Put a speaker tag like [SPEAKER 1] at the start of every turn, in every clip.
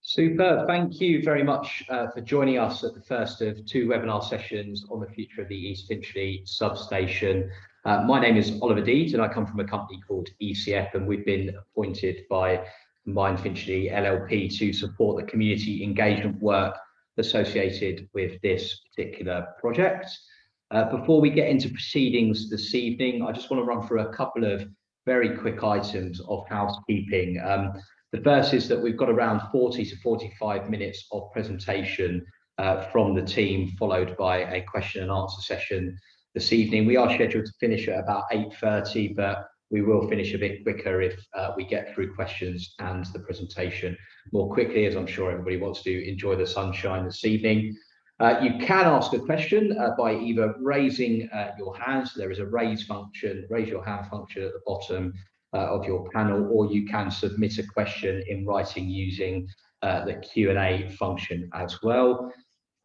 [SPEAKER 1] Super. Thank you very much for joining us at the first of two webinar sessions on the future of the East Finchley Substation. My name is Oliver Deeds and I come from a company called ECF, and we've been appointed by Combined Finchley LLP to support the community engagement work associated with this particular project. Before we get into proceedings this evening, I just want to run through a couple of very quick items of housekeeping. The first is that we've got around 40 to 45 minutes of presentation from the team, followed by a question and answer session this evening. We are scheduled to finish at about 8:30, but we will finish a bit quicker if we get through questions and the presentation more quickly, as I'm sure everybody wants to enjoy the sunshine this evening. You can ask a question by either raising your hand. So there is a raise your hand function at the bottom of your panel, or you can submit a question in writing using the Q&A function as well.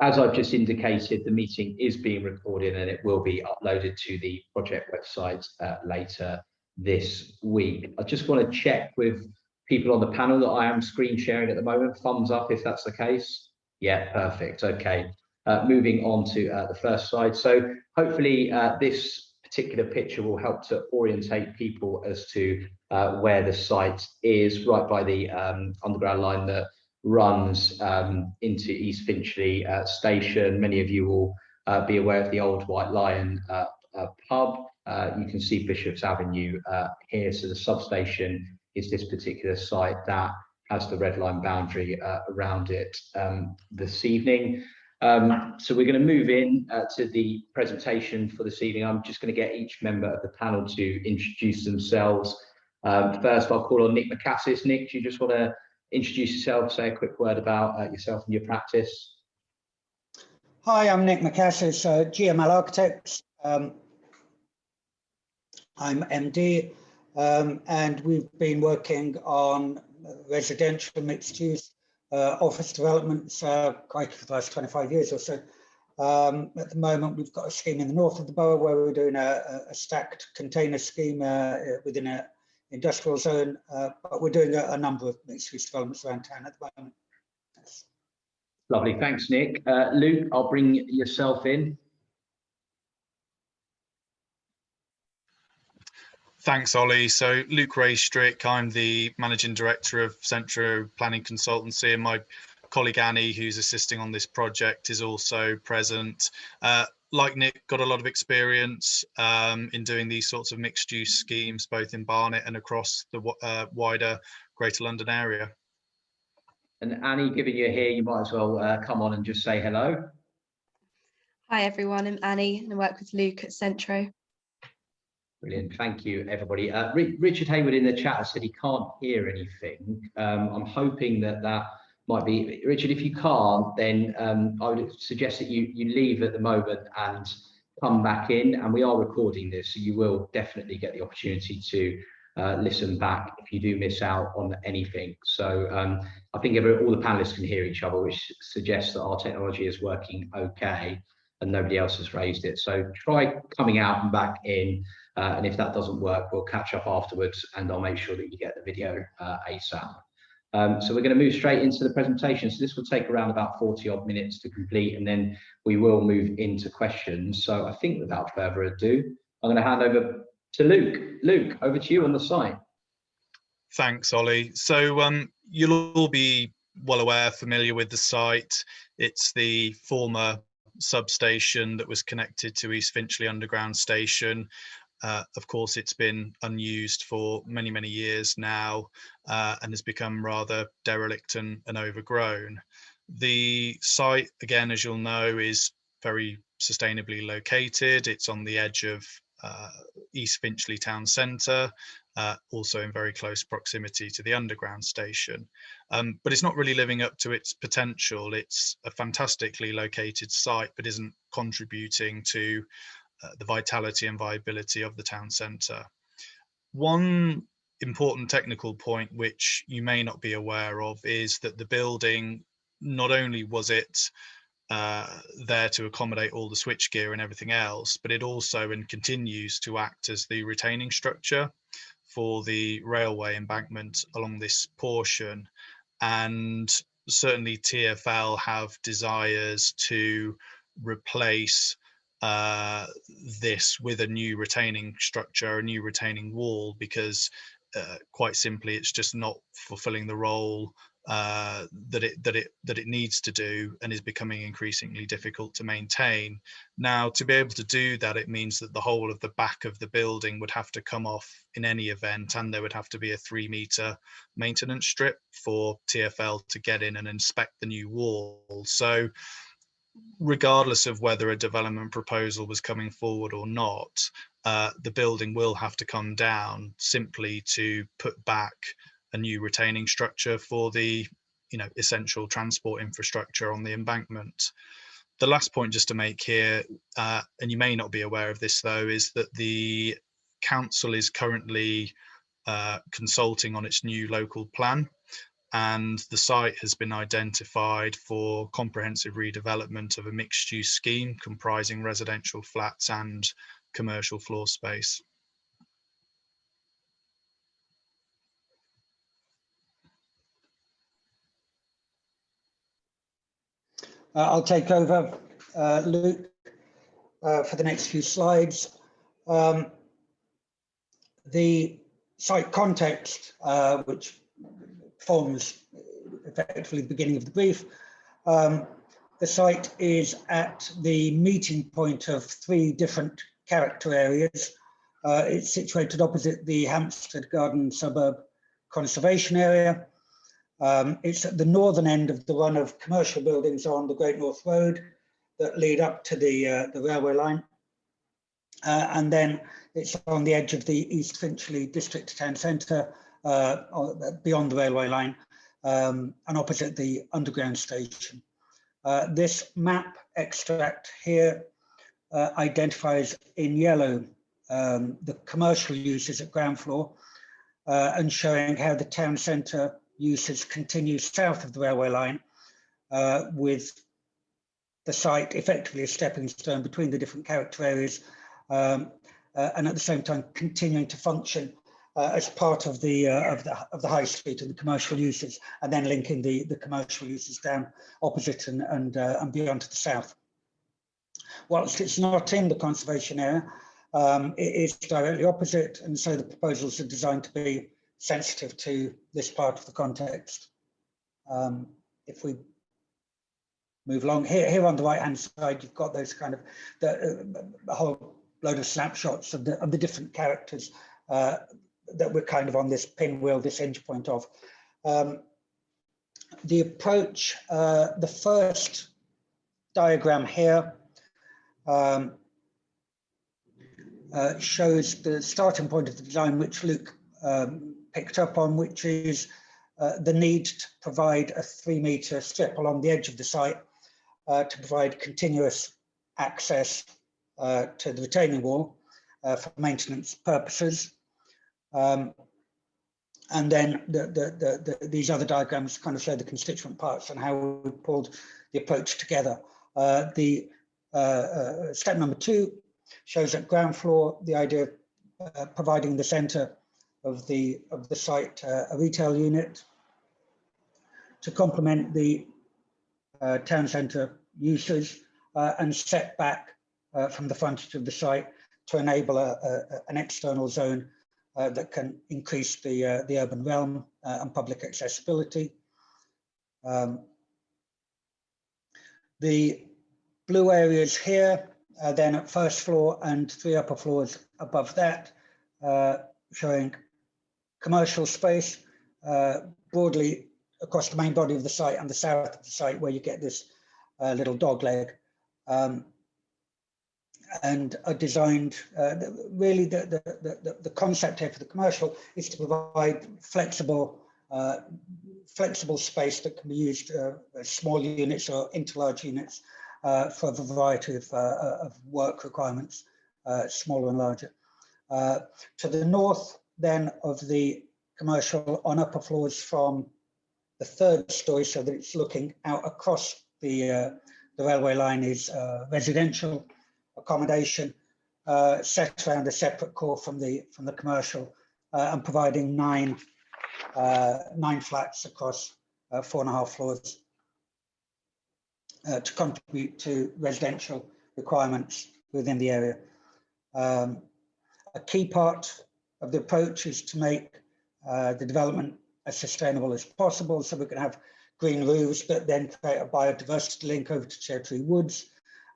[SPEAKER 1] As I've just indicated, the meeting is being recorded and it will be uploaded to the project website later this week. I just want to check with people on the panel that I am screen sharing at the moment. Thumbs up if that's the case. Yeah, perfect. Okay. Moving on to the first slide. So hopefully this particular picture will help to orientate people as to where the site is, right by the underground line that runs into East Finchley Station. Many of you will be aware of the old White Lion pub. You can see Bishop's Avenue here. So the substation is this particular site that has the red line boundary around it this evening. So we're going to move in to the presentation for this evening. I'm just going to get each member of the panel to introduce themselves. First, I'll call on Nick McCassis. Nick, do you just want to introduce yourself, say a quick word about yourself and your practice?
[SPEAKER 2] Hi, I'm Nick McCassis, GML Architects. I'm MD, and we've been working on residential mixed use office developments quite for the last 25 years or so. At the moment, we've got a scheme in the north of the borough where we're doing a stacked container scheme within an industrial zone, but we're doing a number of mixed-use developments around town at the moment. Yes.
[SPEAKER 1] Lovely, thanks, Nick. Luke, I'll bring yourself in.
[SPEAKER 3] Thanks, Ollie. So Luke Raystrick, I'm the Managing Director of Centro Planning Consultancy, and my colleague Annie, who's assisting on this project, is also present. Like Nick, got a lot of experience in doing these sorts of mixed-use schemes, both in Barnet and across the wider Greater London area.
[SPEAKER 1] And Annie, given you're here, you might as well come on and just say hello.
[SPEAKER 4] Hi everyone, I'm Annie and I work with Luke at Centro.
[SPEAKER 1] Brilliant, thank you everybody. Richard Hayward in the chat has said he can't hear anything. I'm hoping that might be, Richard, if you can't, then I would suggest that you leave at the moment and come back in, and we are recording this, so you will definitely get the opportunity to listen back if you do miss out on anything. So I think all the panelists can hear each other, which suggests that our technology is working okay and nobody else has raised it. So try coming out and back in, and if that doesn't work, we'll catch up afterwards and I'll make sure that you get the video ASAP. So we're going to move straight into the presentation. So this will take around about 40 odd minutes to complete, and then we will move into questions. So I think without further ado, I'm going to hand over to Luke. Luke, over to you on the site.
[SPEAKER 3] Thanks, Ollie. So you'll all be well aware, familiar with the site. It's the former substation that was connected to East Finchley Underground Station. Of course, it's been unused for many, many years now and has become rather derelict and overgrown. The site, again, as you'll know, is very sustainably located. It's on the edge of East Finchley town centre, also in very close proximity to the underground station. But it's not really living up to its potential. It's a fantastically located site, but isn't contributing to the vitality and viability of the town centre. One important technical point which you may not be aware of is that the building, not only was it there to accommodate all the switchgear and everything else, but it also and continues to act as the retaining structure for the railway embankment along this portion. And certainly TfL have desires to replace this with a new retaining structure, a new retaining wall, because quite simply it's just not fulfilling the role that it needs to do, and is becoming increasingly difficult to maintain. Now, to be able to do that, it means that the whole of the back of the building would have to come off in any event, and there would have to be a 3-meter maintenance strip for TfL to get in and inspect the new wall. So regardless of whether a development proposal was coming forward or not, the building will have to come down simply to put back a new retaining structure for the essential transport infrastructure on the embankment. The last point just to make here, and you may not be aware of this though, is that the council is currently consulting on its new local plan, and the site has been identified for comprehensive redevelopment of a mixed-use scheme comprising residential flats and commercial floor space.
[SPEAKER 2] I'll take over, Luke, for the next few slides. The site context, which forms effectively the beginning of the brief. The site is at the meeting point of 3 different character areas. It's situated opposite the Hampstead Garden Suburb Conservation Area. It's at the northern end of the run of commercial buildings on the Great North Road that lead up to the railway line. And then it's on the edge of the East Finchley District Town Centre, beyond the railway line, and opposite the underground station. This map extract here identifies in yellow the commercial uses at ground floor, and showing how the town centre uses continue south of the railway line, with the site effectively a stepping stone between the different character areas, and at the same time continuing to function as part of the high street and the commercial uses, and then linking the commercial uses down opposite and beyond to the south. Whilst it's not in the conservation area, it is directly opposite, and so the proposals are designed to be sensitive to this part of the context. If we move along here on the right hand side, you've got those kind of a whole load of snapshots of the different characters that we're kind of on this pinwheel, this hinge point of. The approach, the first diagram here shows the starting point of the design, which Luke picked up on, which is the need to provide a 3-meter strip along the edge of the site to provide continuous access to the retaining wall for maintenance purposes. And then these other diagrams kind of show the constituent parts and how we pulled the approach together. Step number 2 shows at ground floor the idea of providing the centre of the site a retail unit to complement the town centre uses and set back from the frontage of the site to enable an external zone that can increase the urban realm and public accessibility. The blue areas here are then at first floor and 3 upper floors above that, showing commercial space broadly across the main body of the site and the south of the site, where you get this little dog leg. And are designed, really the concept here for the commercial is to provide flexible space that can be used as small units or into large units for a variety of work requirements, smaller and larger. To the north then of the commercial on upper floors from the 3rd story, so that it's looking out across the railway line, is residential accommodation set around a separate core from the commercial, and providing nine flats across 4.5 floors to contribute to residential requirements within the area. A key part of the approach is to make the development as sustainable as possible. So we can have green roofs that then create a biodiversity link over to Cherry Tree Woods.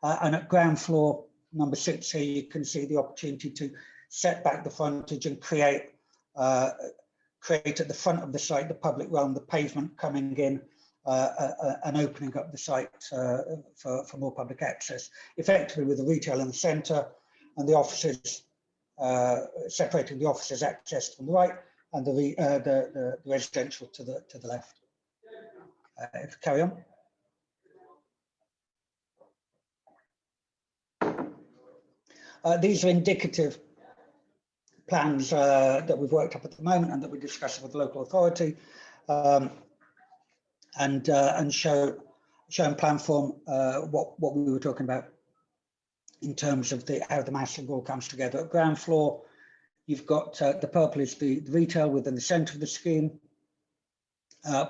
[SPEAKER 2] And at ground floor, number 6 here, you can see the opportunity to set back the frontage and create at the front of the site the public realm, the pavement coming in and opening up the site for more public access, effectively with the retail in the centre and the offices, separating the offices access from the right and the residential to the left. If we carry on. These are indicative plans that we've worked up at the moment and that we're discussing with the local authority, and show in plan form what we were talking about in terms of how the massing all comes together. At ground floor, you've got the purple is the retail within the centre of the scheme.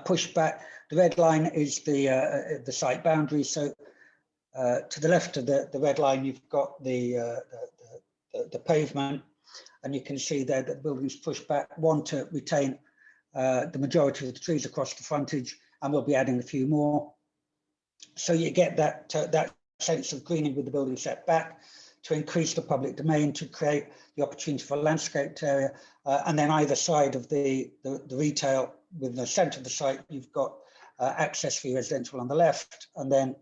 [SPEAKER 2] Pushed back, the red line is the site boundary. So to the left of the red line, you've got the pavement, and you can see there that the building's pushed back. One, to retain the majority of the trees across the frontage, and we'll be adding a few more. So you get that sense of greening with the building set back, to increase the public domain, to create the opportunity for a landscaped area, and then either side of the retail, with the centre of the site, you've got access for residential on the left, and then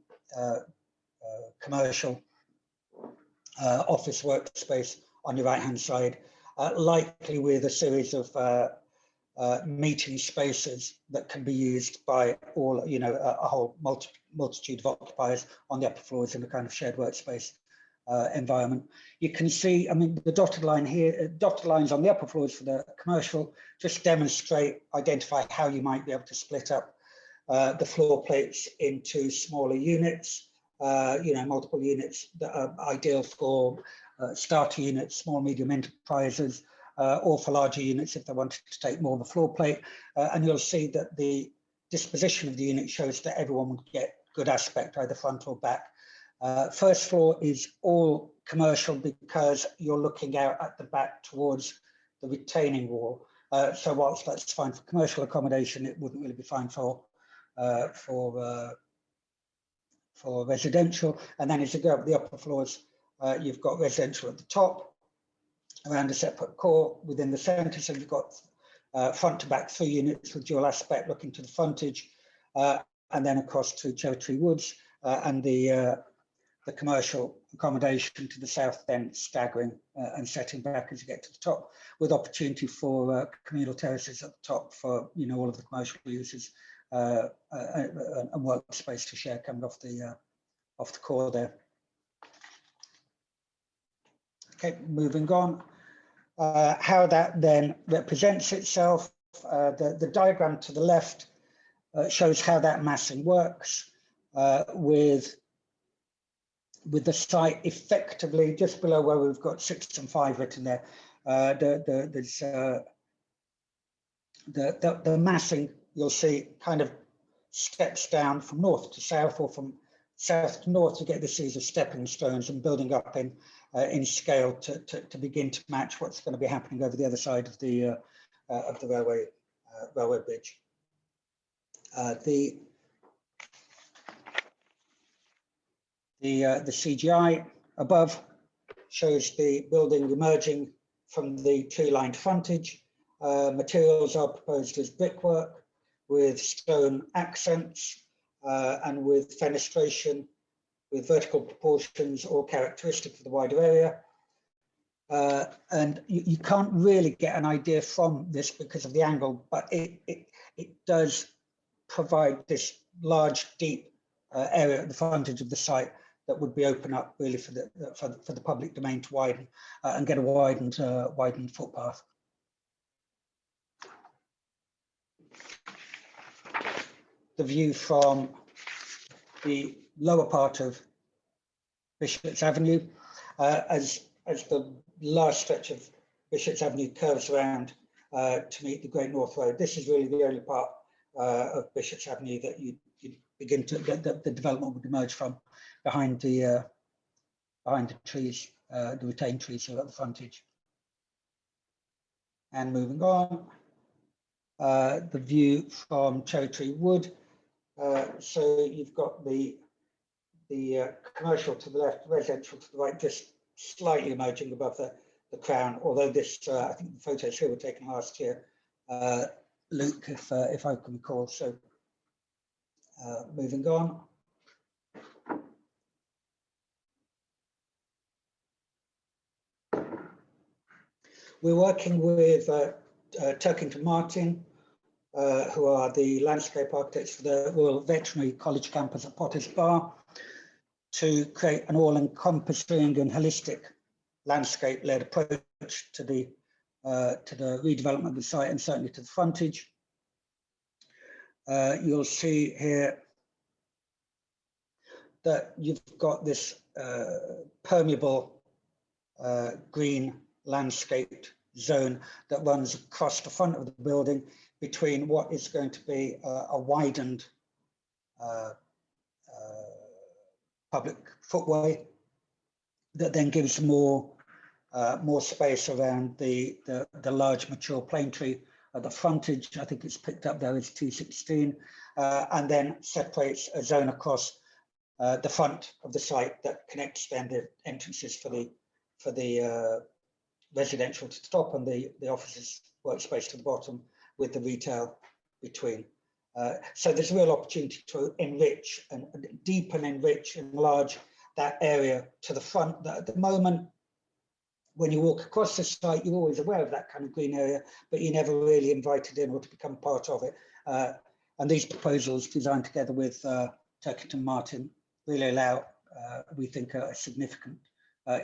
[SPEAKER 2] commercial office workspace on your right hand side, likely with a series of meeting spaces that can be used by all, a whole multitude of occupiers on the upper floors in a kind of shared workspace environment. You can see, I mean, the dotted line here, dotted lines on the upper floors for the commercial just identify how you might be able to split up the floor plates into smaller units, multiple units that are ideal for starter units, small, medium enterprises, or for larger units if they wanted to take more of a floor plate. And you'll see that the disposition of the unit shows that everyone would get good aspect, either front or back. First floor is all commercial because you're looking out at the back towards the retaining wall. So whilst that's fine for commercial accommodation, it wouldn't really be fine for residential. And then as you go up the upper floors, you've got residential at the top around a separate core within the centre. So you've got front to back 3 units with dual aspect looking to the frontage, and then across to Cherry Tree Woods, and the commercial accommodation to the south, then staggering and setting back as you get to the top, with opportunity for communal terraces at the top for all of the commercial users, and workspace to share coming off the core there. Okay, moving on. How that then represents itself, the diagram to the left shows how that massing works, with the site effectively just below where we've got 6 and 5 written there. There's the massing, you'll see, kind of steps down from north to south, or from south to north. You get this series of stepping stones and building up in scale to begin to match what's going to be happening over the other side of the railway bridge. The CGI above shows the building emerging from the tree-lined frontage. Materials are proposed as brickwork with stone accents and with fenestration with vertical proportions, all characteristic for the wider area. And you can't really get an idea from this because of the angle, but it does provide this large, deep area at the frontage of the site that would be open up really for the public domain to widen and get a widened footpath. The view from the lower part of Bishop's Avenue, as the large stretch of Bishop's Avenue curves around to meet the Great North Road. This is really the only part of Bishop's Avenue that you'd begin to the development would emerge from behind the trees, the retained trees here at the frontage. And moving on, the view from Cherry Tree Wood. So you've got the commercial to the left, residential to the right, just slightly emerging above the crown. Although this, I think the photos here were taken last year, Luke, if I can recall. So moving on. We're working with Turkington Martin, who are the landscape architects for the Royal Veterinary College campus at Potters Bar, to create an all-encompassing and holistic landscape-led approach to the redevelopment of the site, and certainly to the frontage. You'll see here that you've got this permeable green landscaped zone that runs across the front of the building between what is going to be a widened public footway that then gives more space around the large mature plane tree at the frontage. I think it's picked up there as 216, and then separates a zone across the front of the site that connects then the entrances for the residential to the top and the offices workspace to the bottom, with the retail between. So there's a real opportunity to enrich and deepen, enrich, enlarge that area to the front. That at the moment, when you walk across the site, you're always aware of that kind of green area, but you're never really invited in or to become part of it. And these proposals, designed together with Turkington Martin, really allow, we think, a significant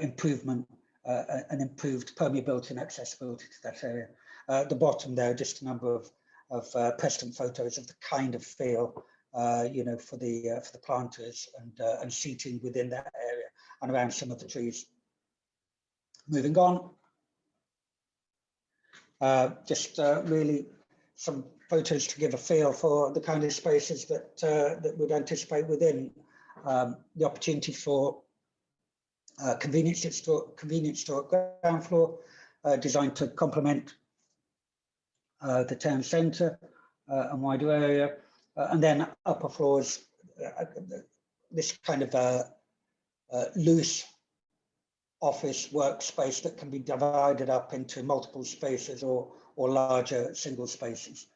[SPEAKER 2] improvement, an improved permeability and accessibility to that area. At the bottom there, just a number of precedent photos of the kind of feel, you know, for the planters and seating within that area and around some of the trees. Moving on, just really some photos to give a feel for the kind of spaces that that we'd anticipate within. The opportunity for convenience store ground floor, designed to complement the town centre and wider area, and then upper floors, this kind of loose office workspace that can be divided up into multiple spaces or larger single spaces.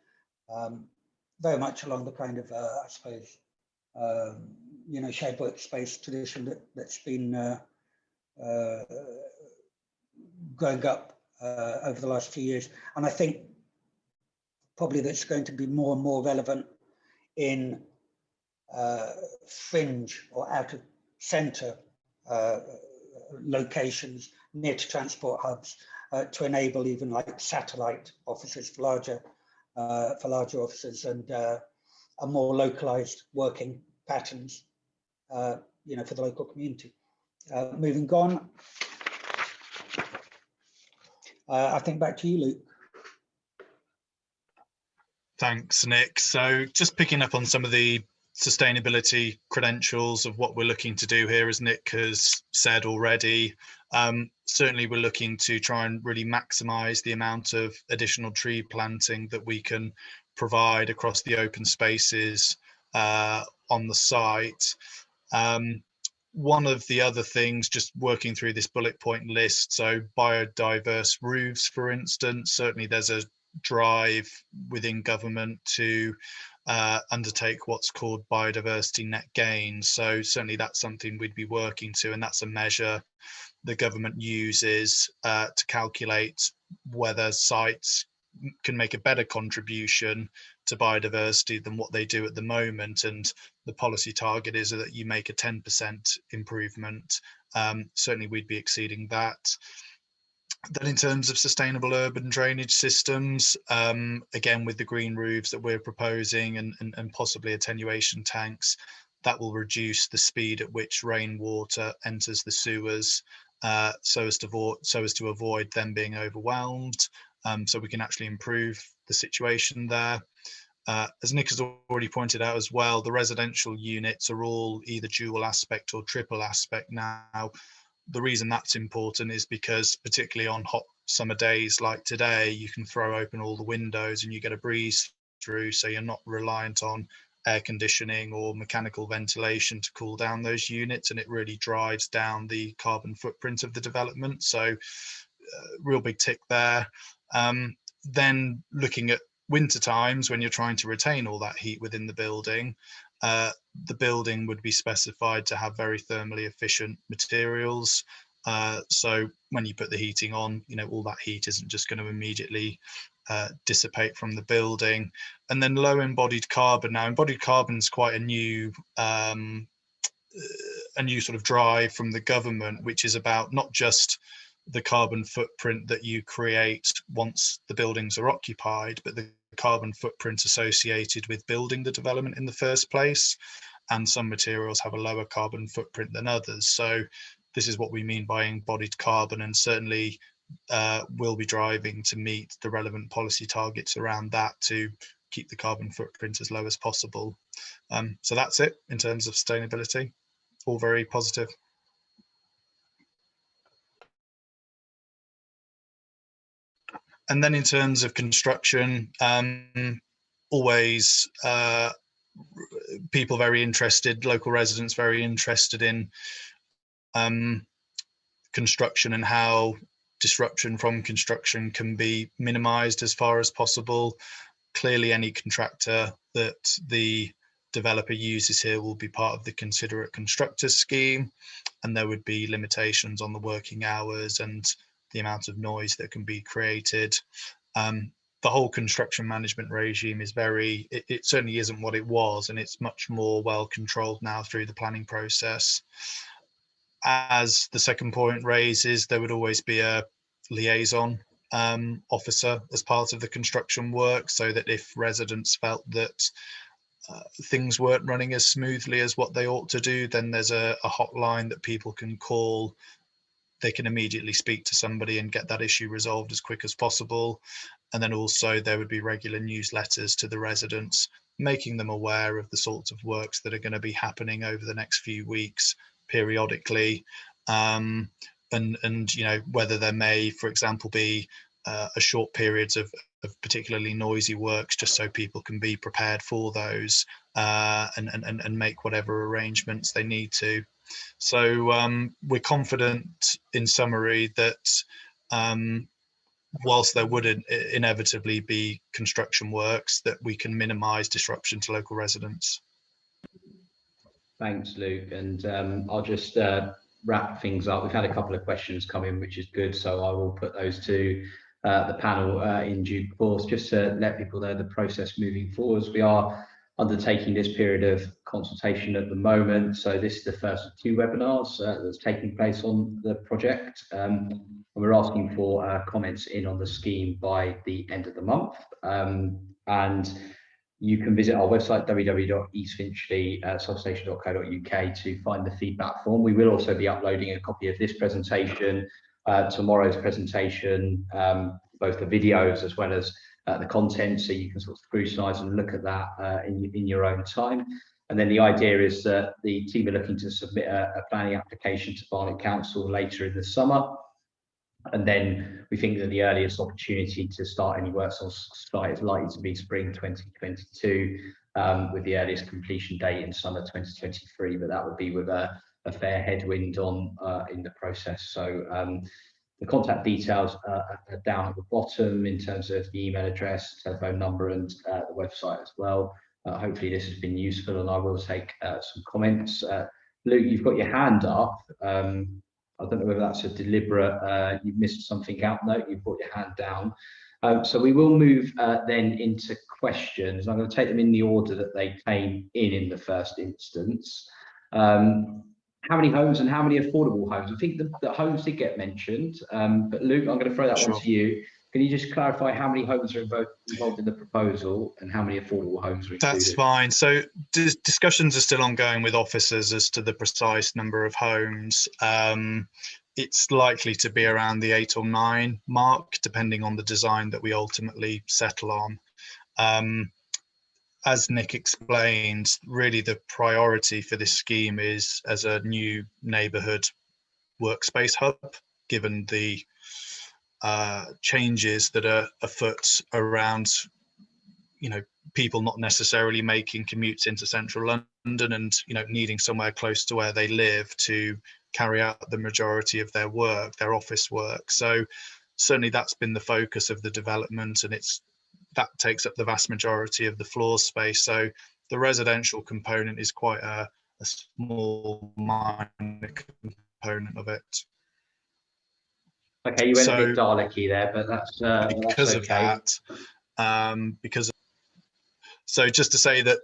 [SPEAKER 2] Very much along the kind of, I suppose, you know, shared workspace tradition that's been growing up over the last few years. And I think probably that's going to be more and more relevant in fringe or out of centre locations near to transport hubs, to enable even like satellite offices for larger offices and more localized working patterns, you know, for the local community. Moving on, I think back to you, Luke.
[SPEAKER 3] Thanks, Nick. So just picking up on some of the sustainability credentials of what we're looking to do here, as Nick has said already. Certainly we're looking to try and really maximise the amount of additional tree planting that we can provide across the open spaces on the site. One of the other things, just working through this bullet point list, so biodiverse roofs, for instance, certainly there's a drive within government to undertake what's called biodiversity net gain. So certainly that's something we'd be working to, and that's a measure the government uses to calculate whether sites can make a better contribution to biodiversity than what they do at the moment. And the policy target is that you make a 10% improvement. Certainly we'd be exceeding that. Then in terms of sustainable urban drainage systems, again, with the green roofs that we're proposing and possibly attenuation tanks, that will reduce the speed at which rainwater enters the sewers, so as to avoid them being overwhelmed. So we can actually improve the situation there. As Nick has already pointed out as well, the residential units are all either dual aspect or triple aspect now. The reason that's important is because, particularly on hot summer days like today, you can throw open all the windows and you get a breeze through, so you're not reliant on air conditioning or mechanical ventilation to cool down those units, and it really drives down the carbon footprint of the development. So real big tick there. Then looking at winter times, when you're trying to retain all that heat within the building would be specified to have very thermally efficient materials. So when you put the heating on, all that heat isn't just going to immediately dissipate from the building. And then low embodied carbon. Now, embodied carbon is quite a new sort of drive from the government, which is about not just the carbon footprint that you create once the buildings are occupied, but the carbon footprint associated with building the development in the first place. And some materials have a lower carbon footprint than others. So this is what we mean by embodied carbon, and certainly will be driving to meet the relevant policy targets around that to keep the carbon footprint as low as possible. So that's it in terms of sustainability. All very positive. And then in terms of construction, always people very interested, local residents very interested in construction and how disruption from construction can be minimized as far as possible. Clearly, any contractor that the developer uses here will be part of the considerate constructors scheme, and there would be limitations on the working hours and the amount of noise that can be created. The whole construction management regime is it certainly isn't what it was, and it's much more well controlled now through the planning process. As the second point raises, there would always be a liaison officer as part of the construction work, so that if residents felt that things weren't running as smoothly as what they ought to do, then there's a hotline that people can call. They can immediately speak to somebody and get that issue resolved as quick as possible. And then also there would be regular newsletters to the residents, making them aware of the sorts of works that are going to be happening over the next few weeks periodically. And whether there may, for example, be a short periods of particularly noisy works, just so people can be prepared for those and make whatever arrangements they need to. So we're confident, in summary, that whilst there would inevitably be construction works, that we can minimise disruption to local residents.
[SPEAKER 1] Thanks, Luke. And I'll just wrap things up. We've had a couple of questions come in, which is good. So I will put those to the panel in due course, just to let people know the process moving forwards. We are undertaking this period of consultation at the moment. So this is the first of two webinars that's taking place on the project. And we're asking for comments in on the scheme by the end of the month. And you can visit our website, www.eastfinchley.substation.co.uk, to find the feedback form. We will also be uploading a copy of this presentation, tomorrow's presentation, both the videos as well as the content, so you can sort of scrutinise and look at that in your own time. And then the idea is that the team are looking to submit a planning application to Barnet Council later in the summer. And then we think that the earliest opportunity to start any works on site is likely to be spring 2022, with the earliest completion date in summer 2023. But that would be with a fair headwind on in the process. So the contact details are down at the bottom in terms of the email address, telephone number, and the website as well. Hopefully this has been useful, and I will take some comments. Luke, you've got your hand up. I don't know whether that's a deliberate, you've missed something out. No, you've put your hand down. So we will move then into questions. I'm going to take them in the order that they came in the first instance. How many homes and how many affordable homes? I think the homes did get mentioned, but Luke, I'm going to throw that one to you. Can you just clarify how many homes are involved in the proposal and how many affordable homes are included?
[SPEAKER 3] That's fine. So discussions are still ongoing with officers as to the precise number of homes. It's likely to be around the 8 or 9 mark, depending on the design that we ultimately settle on. as Nick explained, really the priority for this scheme is as a new neighbourhood workspace hub, given the changes that are afoot around, people not necessarily making commutes into central London and, needing somewhere close to where they live to carry out the majority of their work, their office work. So certainly that's been the focus of the development, and that takes up the vast majority of the floor space. So the residential component is quite a small minor component of it.
[SPEAKER 1] Okay, you went a bit Dalek-y there, but that's
[SPEAKER 3] because
[SPEAKER 1] okay.
[SPEAKER 3] of that, so just to say that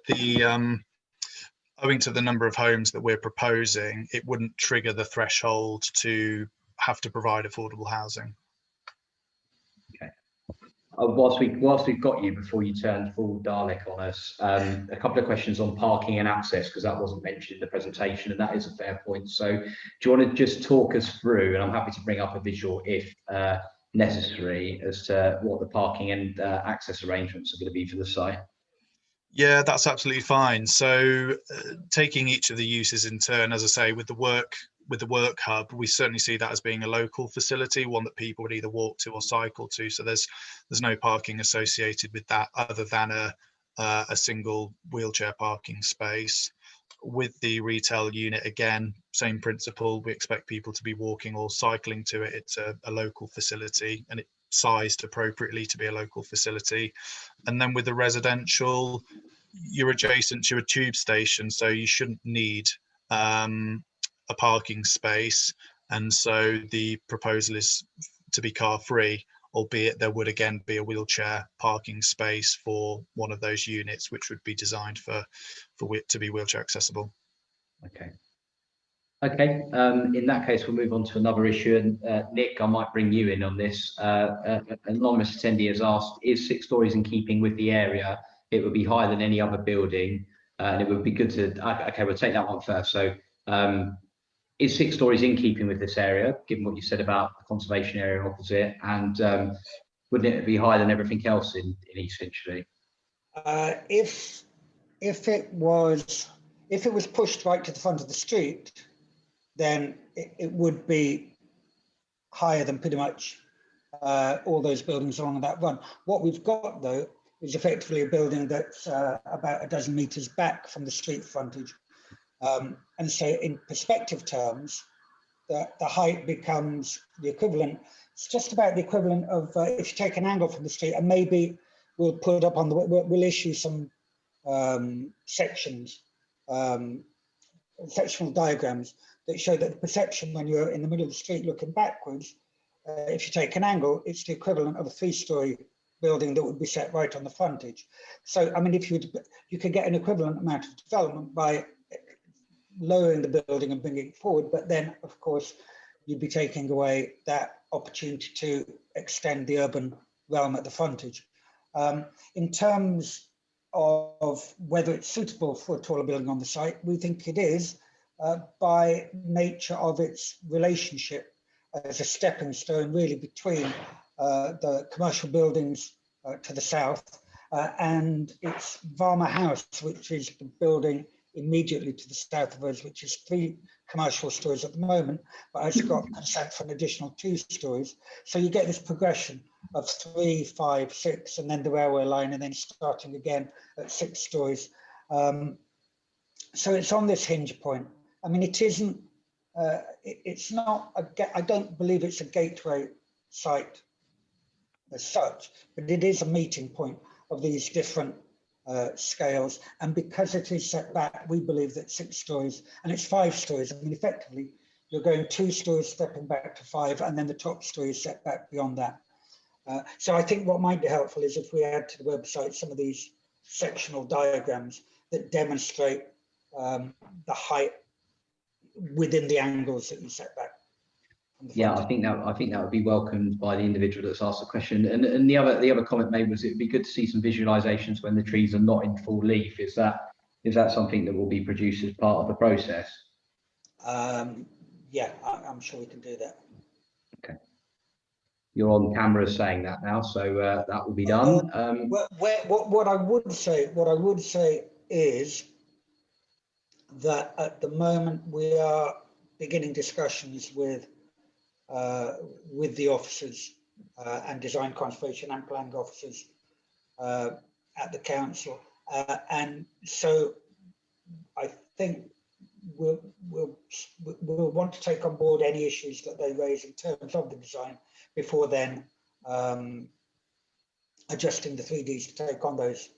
[SPEAKER 3] owing to the number of homes that we're proposing, it wouldn't trigger the threshold to have to provide affordable housing.
[SPEAKER 1] Okay. Whilst we've got you, before you turn full Dalek on us, a couple of questions on parking and access, because that wasn't mentioned in the presentation, and that is a fair point. So do you want to just talk us through, and I'm happy to bring up a visual if necessary, as to what the parking and access arrangements are going to be for the site?
[SPEAKER 3] Yeah, that's absolutely fine. So taking each of the uses in turn, as I say, with the work hub, we certainly see that as being a local facility, one that people would either walk to or cycle to. So there's no parking associated with that other than a single wheelchair parking space. With the retail unit, again, same principle. We expect people to be walking or cycling to it. It's a local facility, and it's sized appropriately to be a local facility. And then with the residential, you're adjacent to a tube station, so you shouldn't need a parking space. And so the proposal is to be car free, albeit there would again be a wheelchair parking space for one of those units, which would be designed to be wheelchair accessible.
[SPEAKER 1] Okay, in that case, we'll move on to another issue. And Nick, I might bring you in on this. An anonymous attendee has asked, is 6 stories in keeping with the area? It would be higher than any other building. And it would be good to, okay, we'll take that one first. So is 6 stories in keeping with this area, given what you said about the conservation area opposite? And wouldn't it be higher than everything else in East Finchley?
[SPEAKER 2] If it was pushed right to the front of the street, then it would be higher than pretty much all those buildings along that run. What we've got, though, is effectively a building that's about a dozen meters back from the street frontage. And so in perspective terms, the height becomes the equivalent. It's just about the equivalent of if you take an angle from the street, and maybe we'll put up on the, we'll issue some sectional diagrams that show that the perception when you're in the middle of the street looking backwards, if you take an angle, it's the equivalent of a 3-story building that would be set right on the frontage. So, I mean, if you could get an equivalent amount of development by lowering the building and bringing it forward, but then, of course, you'd be taking away that opportunity to extend the urban realm at the frontage. In terms of whether it's suitable for a taller building on the site, we think it is by nature of its relationship as a stepping stone really between the commercial buildings to the south and its Varma House, which is the building immediately to the south of us, which is 3 commercial stories at the moment, but has got consent for an additional 2 stories. So you get this progression of 3, 5, 6, and then the railway line, and then starting again at 6 stories. So it's on this hinge point. I mean, it isn't, it's not, I don't believe it's a gateway site as such, but it is a meeting point of these different scales. And because it is set back, we believe that 6 stories, and it's 5 stories. I mean, effectively, you're going 2 stories, stepping back to 5, and then the top story is set back beyond that. So I think what might be helpful is if we add to the website some of these sectional diagrams that demonstrate the height within the angles that you set back.
[SPEAKER 1] Yeah, I think that would be welcomed by the individual that's asked the question. And the other comment made was it'd be good to see some visualizations when the trees are not in full leaf. Is that something that will be produced as part of the process?
[SPEAKER 2] Yeah, I'm sure we can do that.
[SPEAKER 1] Okay. you're on camera saying that now, so that will be done.
[SPEAKER 2] What I would say is that at the moment we are beginning discussions with the officers and design conservation and planning officers at the council, and so I think we'll want to take on board any issues that they raise in terms of the design before then adjusting the 3Ds to take on those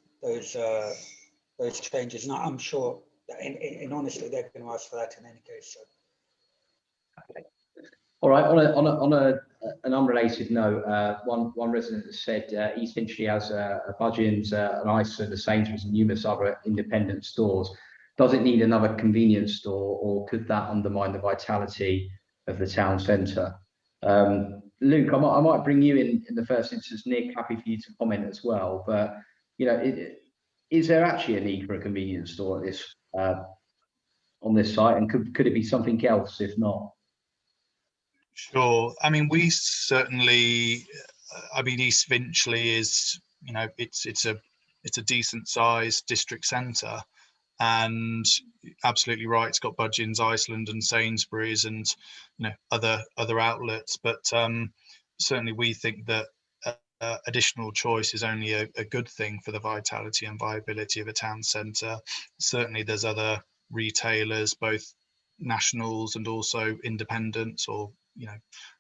[SPEAKER 2] changes. And I'm sure that in honestly they're going to ask for that in any case. So.
[SPEAKER 1] Okay. All right. On an unrelated note, one resident has said East Finchley has a Budgeons, an Iceland, a Sainsbury's, and numerous other independent stores. Does it need another convenience store, or could that undermine the vitality of the town centre? Luke, I might bring you in the first instance. Nick, happy for you to comment as well. But you know, is there actually a need for a convenience store at this on this site, and could it be something else if not?
[SPEAKER 3] Sure. I mean, we certainly. I mean, East Finchley is, you know, it's a decent sized district centre, and absolutely right. It's got Budgeons, Iceland, and Sainsbury's, and you know other outlets. But certainly, we think that additional choice is only a good thing for the vitality and viability of a town centre. Certainly, there's other retailers, both nationals and also independents, or you know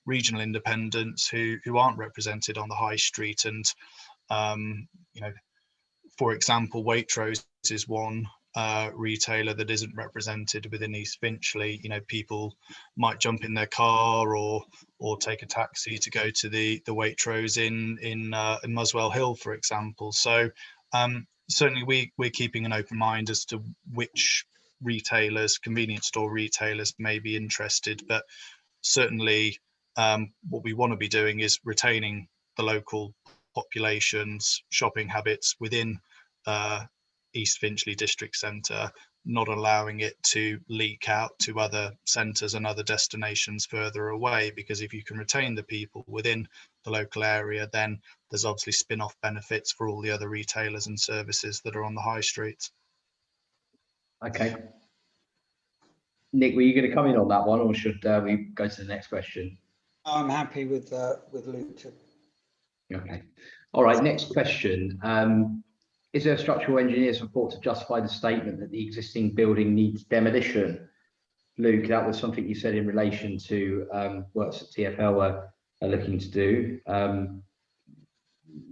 [SPEAKER 3] regional independents who aren't represented on the high street. And you know, for example, Waitrose is one retailer that isn't represented within East Finchley. You know, people might jump in their car or take a taxi to go to the Waitrose in Muswell Hill, for example. So certainly we're keeping an open mind as to which retailers, convenience store retailers, may be interested, but certainly what we want to be doing is retaining the local population's shopping habits within East Finchley district centre, not allowing it to leak out to other centres and other destinations further away, because if you can retain the people within the local area, then there's obviously spin-off benefits for all the other retailers and services that are on the high streets.
[SPEAKER 1] Okay. Nick, were you going to come in on that one, or should we go to the next question?
[SPEAKER 2] I'm happy with Luke too.
[SPEAKER 1] Okay. All right. Next question. Is there a structural engineer's report to justify the statement that the existing building needs demolition? Luke, that was something you said in relation to works that TfL are looking to do.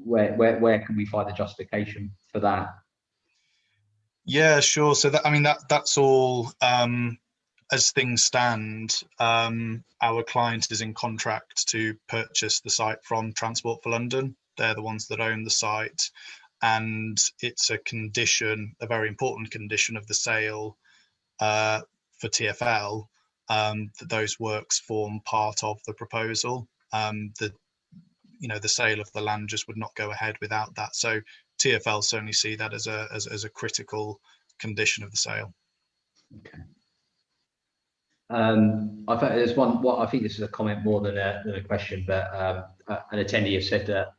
[SPEAKER 1] Where can we find the justification for that?
[SPEAKER 3] Yeah, sure. So that, I mean, that's all. As things stand, our client is in contract to purchase the site from Transport for London. They're the ones that own the site, and it's a condition, a very important condition of the sale for TfL, that those works form part of the proposal. The sale of the land just would not go ahead without that. So TfL certainly see that as a critical condition of the sale.
[SPEAKER 1] Okay. I think there's one. Well, I think this is a comment more than a question, but an attendee has said that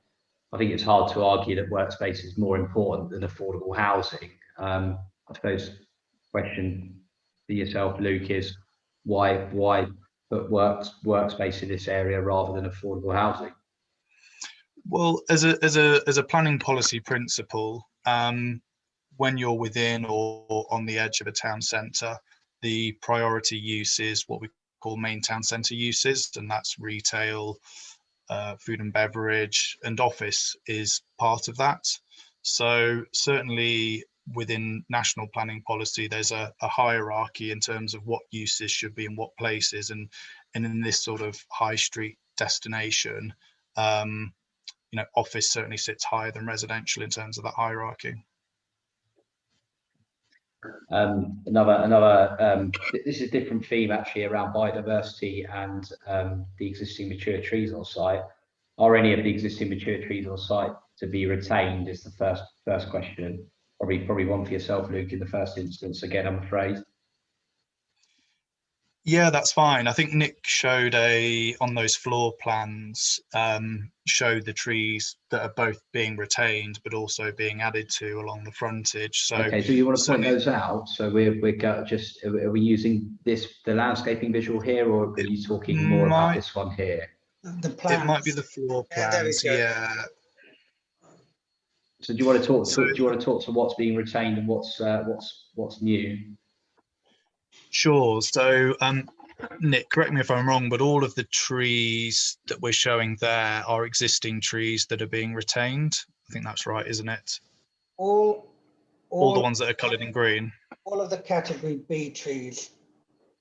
[SPEAKER 1] I think it's hard to argue that workspace is more important than affordable housing. I suppose the question for yourself, Luke, is why put workspace in this area rather than affordable housing?
[SPEAKER 3] Well, as a planning policy principle, when you're within or on the edge of a town centre, the priority use is what we call main town centre uses, and that's retail, food and beverage, and office is part of that. So certainly within national planning policy, there's a hierarchy in terms of what uses should be in what places, and in this sort of high street destination, office certainly sits higher than residential in terms of that hierarchy.
[SPEAKER 1] This is a different theme actually around biodiversity and the existing mature trees on site. Are any of the existing mature trees on site to be retained is the first question. Probably one for yourself, Luke, in the first instance, again, I'm afraid.
[SPEAKER 3] Yeah, that's fine. I think Nick showed on those floor plans, showed the trees that are both being retained, but also being added to along the frontage. So
[SPEAKER 1] Okay, so you want to point
[SPEAKER 3] certainly
[SPEAKER 1] those out? So are we using the landscaping visual here, or are
[SPEAKER 3] it
[SPEAKER 1] you talking more about
[SPEAKER 3] might,
[SPEAKER 1] this one here?
[SPEAKER 2] The
[SPEAKER 3] it might be
[SPEAKER 2] plans.
[SPEAKER 3] the floor
[SPEAKER 2] Yeah, there we
[SPEAKER 3] plans.
[SPEAKER 2] go.
[SPEAKER 3] Yeah.
[SPEAKER 1] So do you want to talk
[SPEAKER 3] So
[SPEAKER 1] to, do you want to talk to what's being retained and what's new?
[SPEAKER 3] sure. So Nick, correct me if I'm wrong, but all of the trees that we're showing there are existing trees that are being retained. I think that's right, isn't it?
[SPEAKER 2] All,
[SPEAKER 3] All the
[SPEAKER 2] all,
[SPEAKER 3] ones that are coloured in green.
[SPEAKER 2] all of the category B trees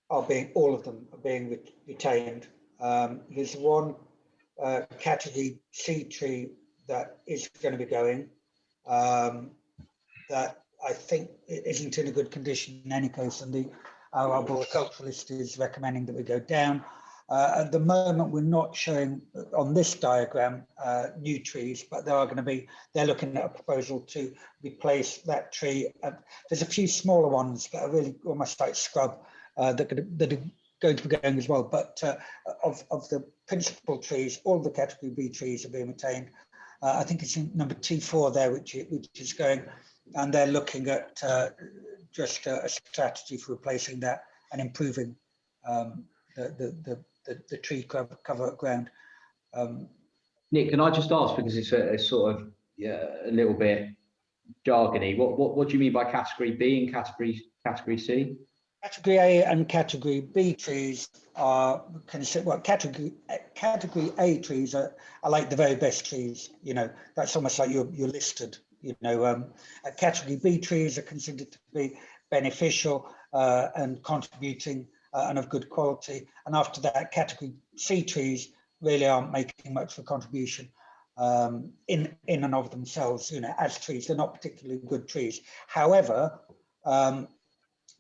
[SPEAKER 2] all of them are being retained. There's one category C tree that is going to be going, that I think isn't in a good condition in any case, and our arboriculturalist is recommending that we go down. At the moment, we're not showing on this diagram new trees, but they're looking at a proposal to replace that tree. There's a few smaller ones that are really almost like scrub that are going to be going as well. But of the principal trees, all the category B trees are being retained. I think it's in number T4 there, which is going, and they're looking at just a strategy for replacing that and improving the tree cover ground.
[SPEAKER 1] Nick, can I just ask, because it's a sort of a little bit jargony, what do you mean by category B and category C?
[SPEAKER 2] Category A and category B trees are considered, well, category A trees are like the very best trees. You know, that's almost like you're listed. You know, category B trees are considered to be beneficial and contributing and of good quality. And after that, category C trees really aren't making much of a contribution in and of themselves. You know, as trees, they're not particularly good trees. However,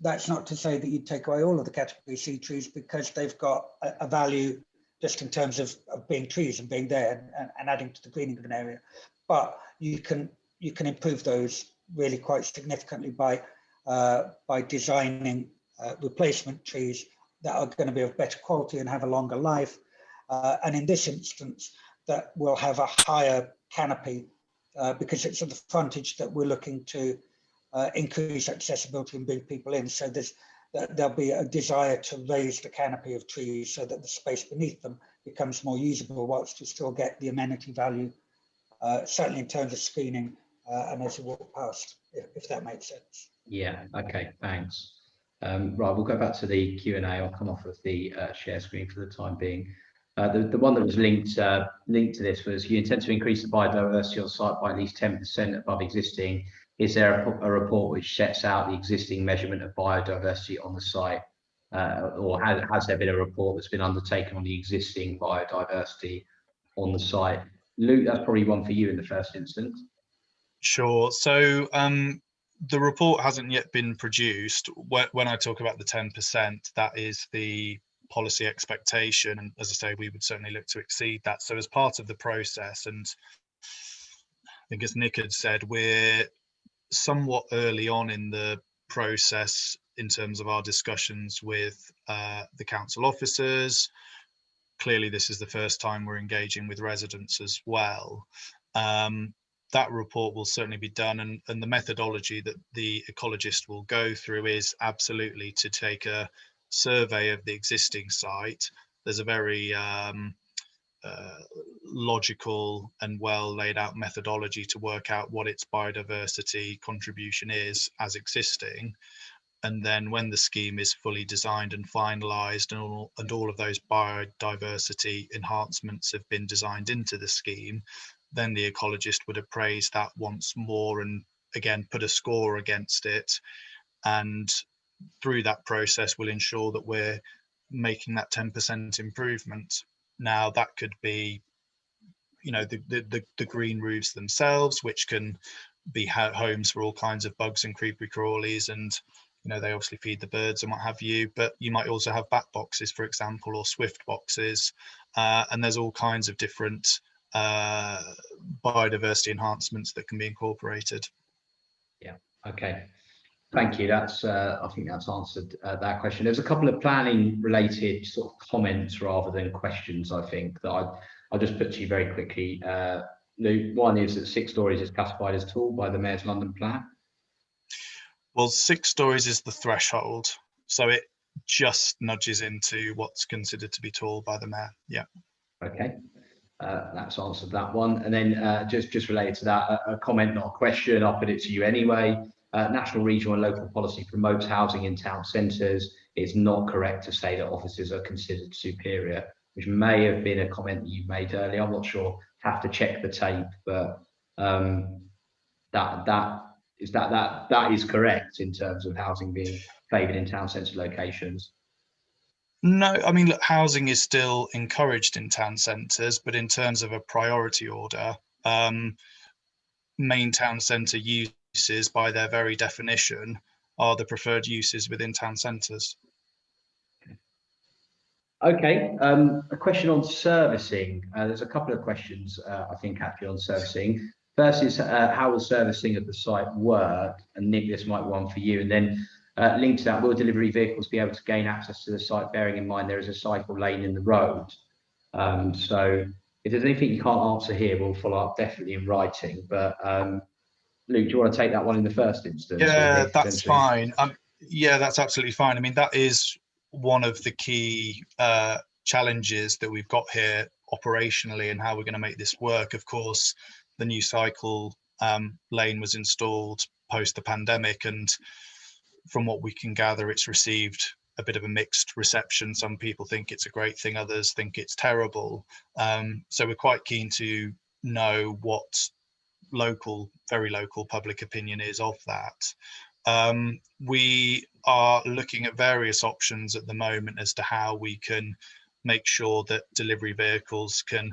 [SPEAKER 2] that's not to say that you take away all of the category C trees, because they've got a value just in terms of being trees and being there and adding to the greening of an area. But you can improve those really quite significantly by designing replacement trees that are going to be of better quality and have a longer life. And in this instance, that will have a higher canopy because it's at the frontage that we're looking to increase accessibility and bring people in. So there'll be a desire to raise the canopy of trees so that the space beneath them becomes more usable, whilst you still get the amenity value, certainly in terms of screening and as you walk past, if that makes sense.
[SPEAKER 1] Yeah, okay, thanks. Right, we'll go back to the Q&A. I'll come off of the share screen for the time being. The one that was linked to this was, you intend to increase the biodiversity on site by at least 10% above existing. Is there a report which sets out the existing measurement of biodiversity on the site? Or has there been a report that's been undertaken on the existing biodiversity on the site? Luke, that's probably one for you in the first instance.
[SPEAKER 3] Sure. So the report hasn't yet been produced. When I talk about the 10%, that is the policy expectation. And as I say, we would certainly look to exceed that. So as part of the process, and I think as Nick had said, we're somewhat early on in the process in terms of our discussions with the council officers. Clearly, this is the first time we're engaging with residents as well. That report will certainly be done, and the methodology that the ecologist will go through is absolutely to take a survey of the existing site. There's a very logical and well laid out methodology to work out what its biodiversity contribution is as existing. And then when the scheme is fully designed and finalized and all of those biodiversity enhancements have been designed into the scheme, then the ecologist would appraise that once more and again put a score against it. And through that process will ensure that we're making that 10% improvement. Now that could be, you know, the green roofs themselves, which can be homes for all kinds of bugs and creepy crawlies, and you know they obviously feed the birds and what have you, but you might also have bat boxes, for example, or swift boxes, and there's all kinds of different biodiversity enhancements that can be incorporated.
[SPEAKER 1] Yeah, okay. Thank you. That's I think that's answered that question. There's a couple of planning related sort of comments rather than questions, I think, that I'll just put to you very quickly. Luke, one is that 6 stories is classified as tall by the Mayor's London Plan.
[SPEAKER 3] Well, 6 stories is the threshold, so it just nudges into what's considered to be tall by the Mayor. Yeah.
[SPEAKER 1] Okay. That's answered that one. And then just related to that, a comment, not a question, I'll put it to you anyway. National, regional and local policy promotes housing in town centres. It's not correct to say that offices are considered superior, which may have been a comment that you made earlier. I'm not sure, have to check the tape, but that is correct in terms of housing being favoured in town centre locations.
[SPEAKER 3] No, I mean, look, housing is still encouraged in town centres, but in terms of a priority order, main town centre uses, by their very definition, are the preferred uses within town centres.
[SPEAKER 1] Okay, a question on servicing. There's a couple of questions, I think, actually on servicing. First is how will servicing of the site work? And Nick, this might be one for you. And then linked to that, will delivery vehicles be able to gain access to the site, bearing in mind there is a cycle lane in the road? So if there's anything you can't answer here, we'll follow up definitely in writing. But Luke, do you want to take that one in the first instance?
[SPEAKER 3] Yeah, that's fine. Yeah, that's absolutely fine. I mean, that is one of the key challenges that we've got here operationally and how we're going to make this work. Of course, the new cycle lane was installed post the pandemic, and from what we can gather, it's received a bit of a mixed reception. Some people think it's a great thing, others think it's terrible. So we're quite keen to know what very local public opinion is of that. We are looking at various options at the moment as to how we can make sure that delivery vehicles can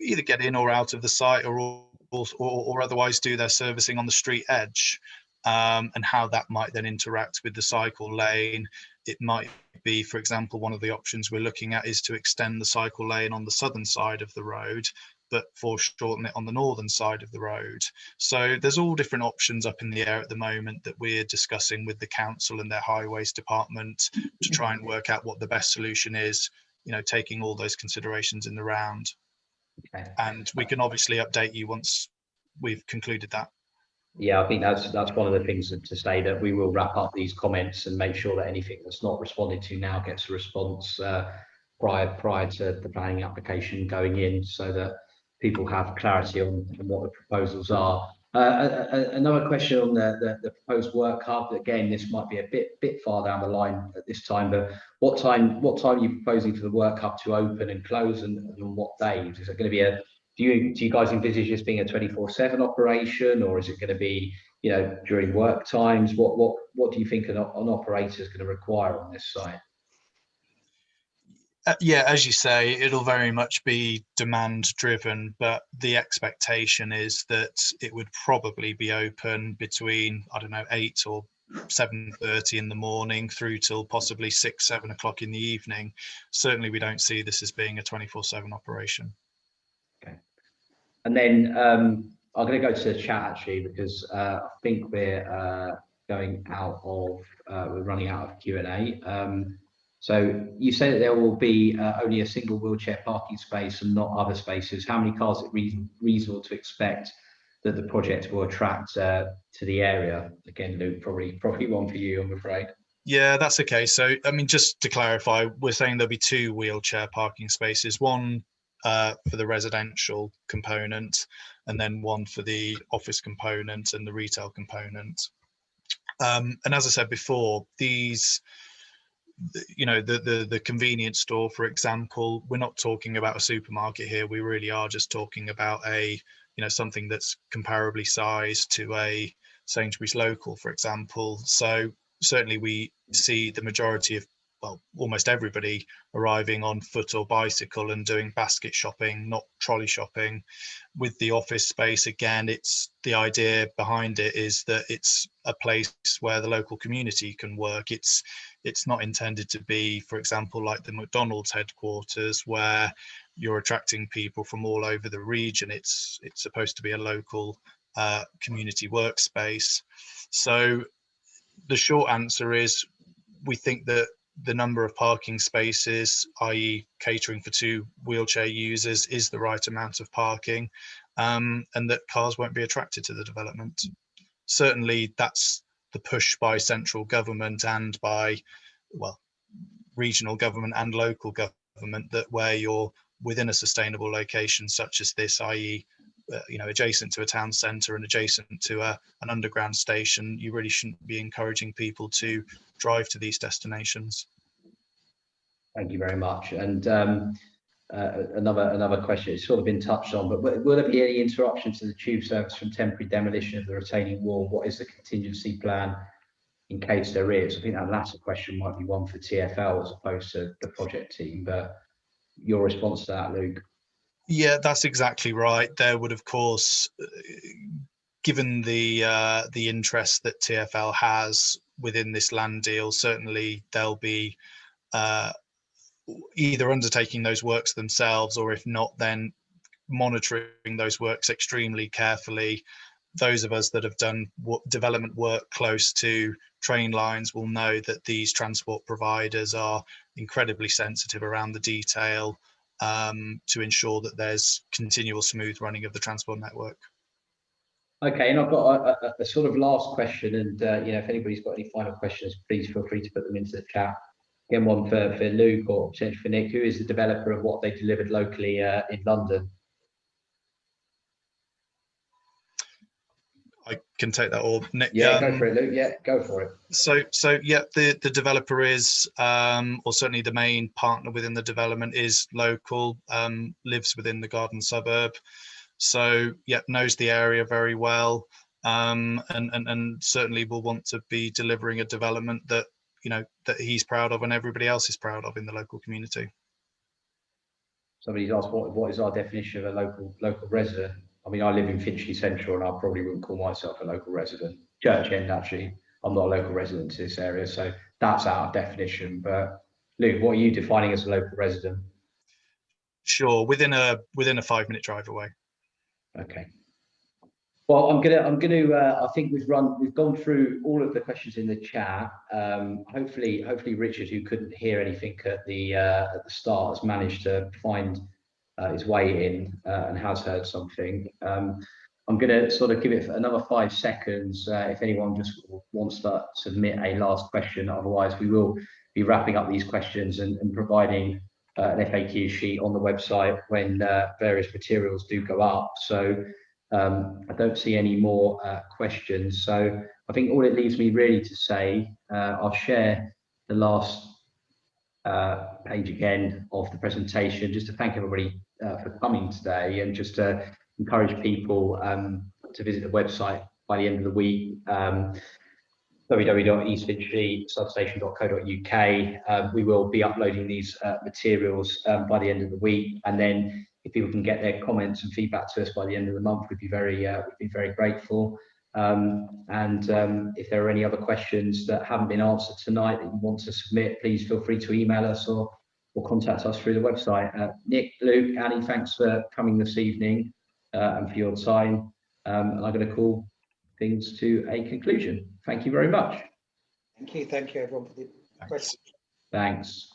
[SPEAKER 3] either get in or out of the site, or otherwise do their servicing on the street edge, and how that might then interact with the cycle lane. It might be, for example, one of the options we're looking at is to extend the cycle lane on the southern side of the road, but foreshorten it on the northern side of the road. So there's all different options up in the air at the moment that we're discussing with the council and their highways department to try and work out what the best solution is, you know, taking all those considerations in the round.
[SPEAKER 1] Okay.
[SPEAKER 3] And we can obviously update you once we've concluded that.
[SPEAKER 1] Yeah, I think that's one of the things to say, that we will wrap up these comments and make sure that anything that's not responded to now gets a response prior to the planning application going in, so that people have clarity on what the proposals are. Another question on the proposed work hub. Again, this might be a bit far down the line at this time, but what time are you proposing for the work hub to open and close, and on what days? Is it going to be do you guys envisage this being a 24/7 operation, or is it going to be, you know, during work times? What do you think an operator is going to require on this site?
[SPEAKER 3] Yeah, as you say, it'll very much be demand driven, but the expectation is that it would probably be open between, I don't know, 8 or 7:30 in the morning through till possibly 6, 7 o'clock in the evening. Certainly, we don't see this as being a 24/7 operation.
[SPEAKER 1] Okay. And then I'm going to go to the chat actually, because I think we're going out of, we're running out of Q&A. So you say that there will be only a single wheelchair parking space and not other spaces. How many cars is it reasonable to expect that the project will attract to the area? Again, Luke, probably one for you, I'm afraid.
[SPEAKER 3] Yeah, that's okay. So, I mean, just to clarify, we're saying there'll be 2 wheelchair parking spaces, one for the residential component, and then one for the office component and the retail component. And as I said before, these, you know, the convenience store, for example, we're not talking about a supermarket here. We really are just talking about something that's comparably sized to a Sainsbury's local, for example. So certainly we see the majority of, well, almost everybody arriving on foot or bicycle and doing basket shopping, not trolley shopping. With the office space, again, it's the idea behind it is that it's a place where the local community can work. It's not intended to be, for example, like the McDonald's headquarters, where you're attracting people from all over the region. It's supposed to be a local community workspace. So the short answer is we think that the number of parking spaces, i.e. catering for 2 wheelchair users, is the right amount of parking, and that cars won't be attracted to the development. Certainly that's the push by central government and by, well, regional government and local government, that where you're within a sustainable location such as this, i.e. Adjacent to a town centre and adjacent to an underground station, you really shouldn't be encouraging people to drive to these destinations.
[SPEAKER 1] Thank you very much. And another question, it's sort of been touched on, but will there be any interruption to the tube service from temporary demolition of the retaining wall? What is the contingency plan in case there is? I think that latter question might be one for TfL as opposed to the project team, but your response to that, Luke?
[SPEAKER 3] Yeah, that's exactly right. There would, of course, given the interest that TfL has within this land deal, certainly they'll be either undertaking those works themselves, or if not, then monitoring those works extremely carefully. Those of us that have done development work close to train lines will know that these transport providers are incredibly sensitive around the detail, to ensure that there's continual smooth running of the transport network.
[SPEAKER 1] Okay, and I've got a sort of last question, and if anybody's got any final questions, please feel free to put them into the chat. Again, one for Luke or potentially for Nick. Who is the developer of what they delivered locally in London?
[SPEAKER 3] I can take that, or Nick.
[SPEAKER 1] Yeah, go for it, Luke. Yeah, go for it.
[SPEAKER 3] So yeah, the developer is, or certainly the main partner within the development is local, lives within the Garden suburb. So yeah, knows the area very well, and certainly will want to be delivering a development that that he's proud of and everybody else is proud of in the local community.
[SPEAKER 1] Somebody's asked what is our definition of a local resident. I mean, I live in Finchley Central, and I probably wouldn't call myself a local resident. Church End, actually, I'm not a local resident to this area, so that's our definition. But Luke, what are you defining as a local resident?
[SPEAKER 3] Sure, within a 5-minute drive away.
[SPEAKER 1] Okay. Well, I'm gonna. I think we've gone through all of the questions in the chat. Hopefully, Richard, who couldn't hear anything at the start, has managed to find his way in and has heard something. I'm going to sort of give it another 5 seconds if anyone just wants to submit a last question. Otherwise, we will be wrapping up these questions and providing an FAQ sheet on the website when various materials do go up. So I don't see any more questions. So I think all it leaves me really to say, I'll share the last page again of the presentation, just to thank everybody for coming today, and just to encourage people to visit the website by the end of the week, www.eastfinchley-substation.co.uk. We will be uploading these materials by the end of the week, and then if people can get their comments and feedback to us by the end of the month, we'd be very grateful. If there are any other questions that haven't been answered tonight that you want to submit, please feel free to email us or contact us through the website. Nick, Luke, Annie, thanks for coming this evening and for your time. And I'm going to call things to a conclusion. Thank you very much.
[SPEAKER 2] Thank you everyone for the questions.
[SPEAKER 1] Thanks.